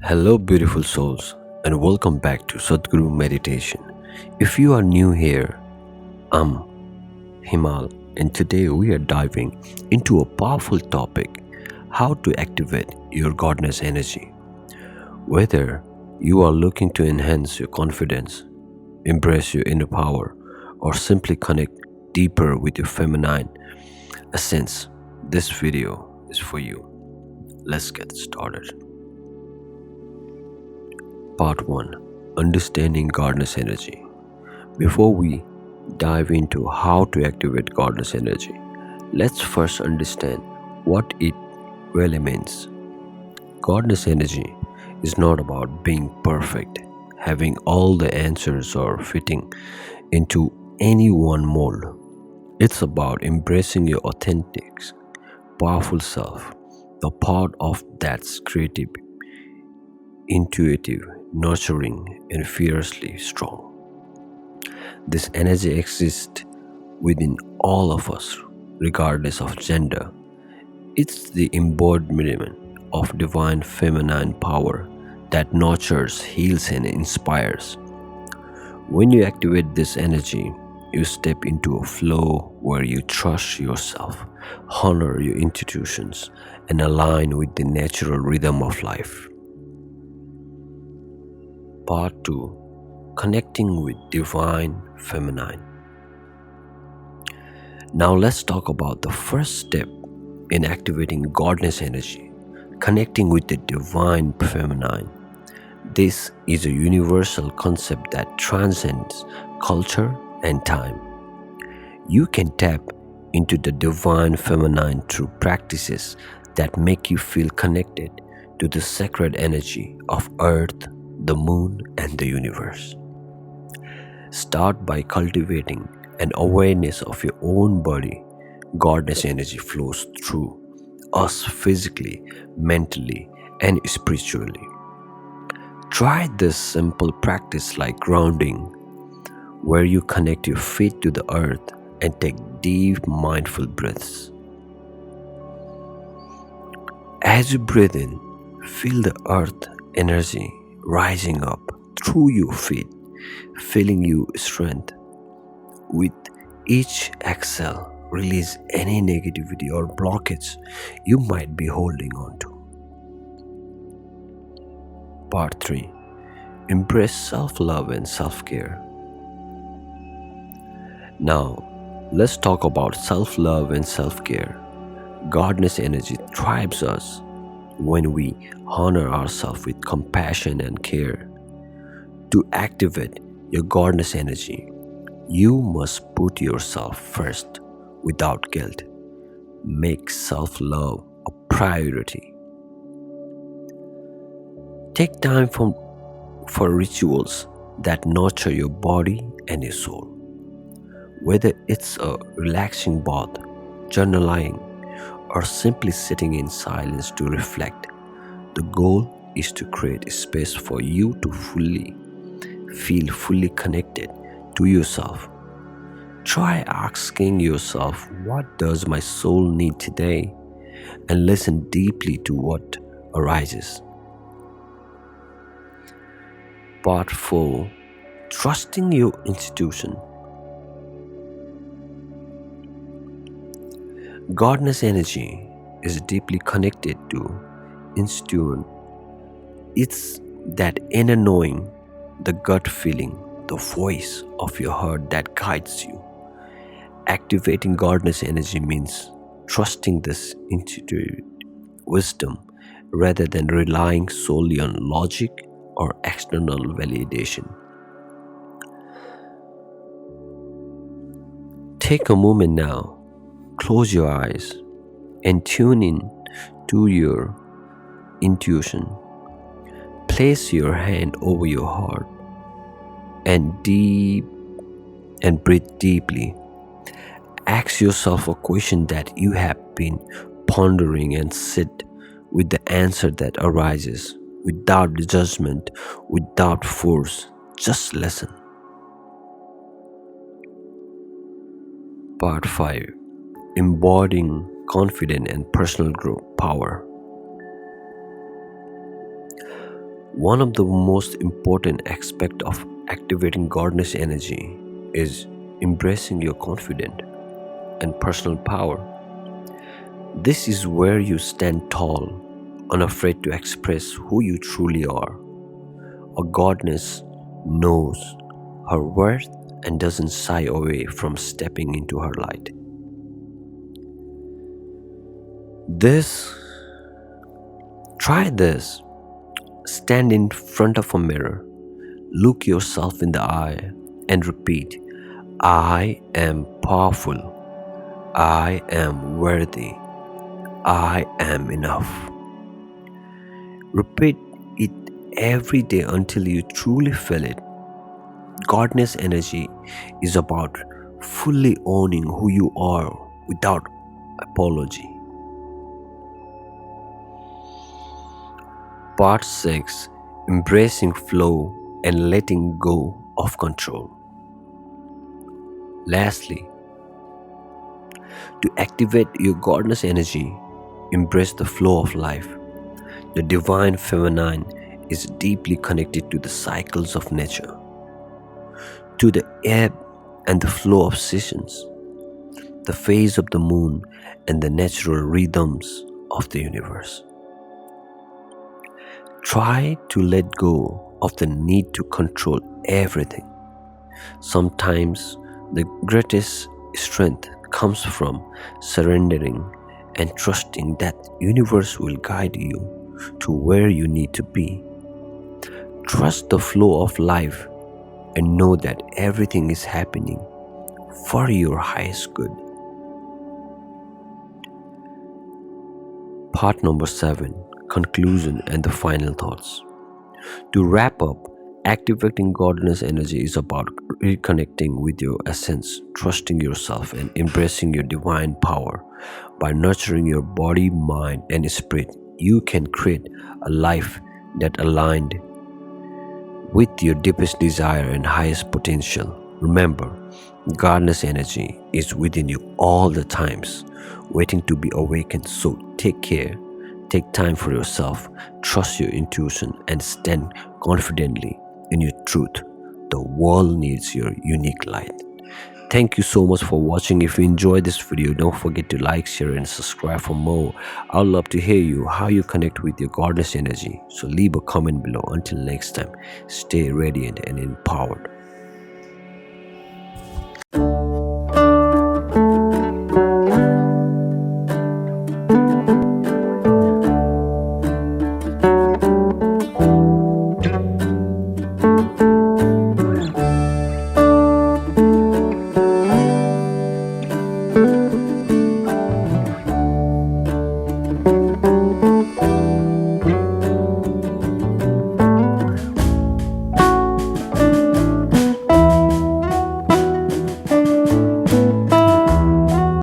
Hello, beautiful souls, and welcome back to SADHGURU Meditation. If you are new here, I'm Himal, and today we are diving into a powerful topic: how to activate your goddess energy. Whether you are looking to enhance your confidence, embrace your inner power, or simply connect deeper with your feminine essence, this video is for you. Let's get started. Part 1: Understanding Goddess Energy. Before we dive into how to activate Goddess Energy, let's first understand what it really means. Goddess Energy is not about being perfect, having all the answers, or fitting into any one mold. It's about embracing your authentic, powerful self, the part of that's creative, intuitive, nurturing, and fiercely strong. This energy exists within all of us, regardless of gender. It's the embodiment of divine feminine power that nurtures, heals, and inspires. When you activate this energy, you step into a flow where you trust yourself, honor your intuitions, and align with the natural rhythm of life. Part 2: Connecting with Divine Feminine. Now let's talk about the first step in activating goddess energy: connecting with the divine feminine. This is a universal concept that transcends culture and time. You can tap into the divine feminine through practices that make you feel connected to the sacred energy of Earth, the Moon, and the universe. Start by cultivating an awareness of your own body. Goddess energy flows through us physically, mentally, and spiritually. Try this simple practice like grounding, where you connect your feet to the earth and take deep, mindful breaths. As you breathe in, feel the earth energy rising up through your feet, filling you strength. With each exhale, release any negativity or blockage you might be holding on to. Part 3: Embrace self-love and self-care. Now, let's talk about self-love and self-care. Goddess energy thrives us when we honor ourselves with compassion and care. To activate your goddess energy, you must put yourself first without guilt. Make self-love a priority. Take time for rituals that nurture your body and your soul. Whether it's a relaxing bath, journaling, or simply sitting in silence to reflect, the goal is to create a space for you to feel fully connected to yourself. Try asking yourself, what does my soul need today? And listen deeply to what arises. Part 4: Trusting your institution. Goddess energy is deeply connected to intuition. It's that inner knowing, the gut feeling, the voice of your heart that guides you. Activating goddess energy means trusting this intuitive wisdom rather than relying solely on logic or external validation. Take a moment now, close your eyes, and tune in to your intuition. Place your hand over your heart and breathe deeply. Ask yourself a question that you have been pondering and sit with the answer that arises, without judgment, without force. Just listen. Part 5: Embodying confidence and personal growth power. One of the most important aspects of activating goddess energy is embracing your confidence and personal power. This is where you stand tall, unafraid to express who you truly are. A goddess knows her worth and doesn't shy away from stepping into her light. This, try this. Stand in front of a mirror, look yourself in the eye, and repeat, I am powerful, I am worthy, I am enough. Repeat it every day until you truly feel it. Goddess energy is about fully owning who you are without apology. Part 6, Embracing Flow and Letting Go of Control. Lastly, to activate your goddess energy, embrace the flow of life. The divine feminine is deeply connected to the cycles of nature, to the ebb and the flow of seasons, the phase of the moon, and the natural rhythms of the universe. Try to let go of the need to control everything. Sometimes the greatest strength comes from surrendering and trusting that universe will guide you to where you need to be. Trust the flow of life and know that everything is happening for your highest good. Part number 7, Conclusion and the Final Thoughts. To wrap up, activating goddess energy is about reconnecting with your essence, trusting yourself, and embracing your divine power. By nurturing your body, mind, and spirit, you can create a life that aligned with your deepest desire and highest potential. Remember, goddess energy is within you all the times, waiting to be awakened. So take care, take time for yourself, trust your intuition, and stand confidently in your truth. The world needs your unique light. Thank you so much for watching. If you enjoyed this video, don't forget to like, share, and subscribe for more. I'd love to hear you how you connect with your goddess energy. So leave a comment below. Until next time, stay radiant and empowered.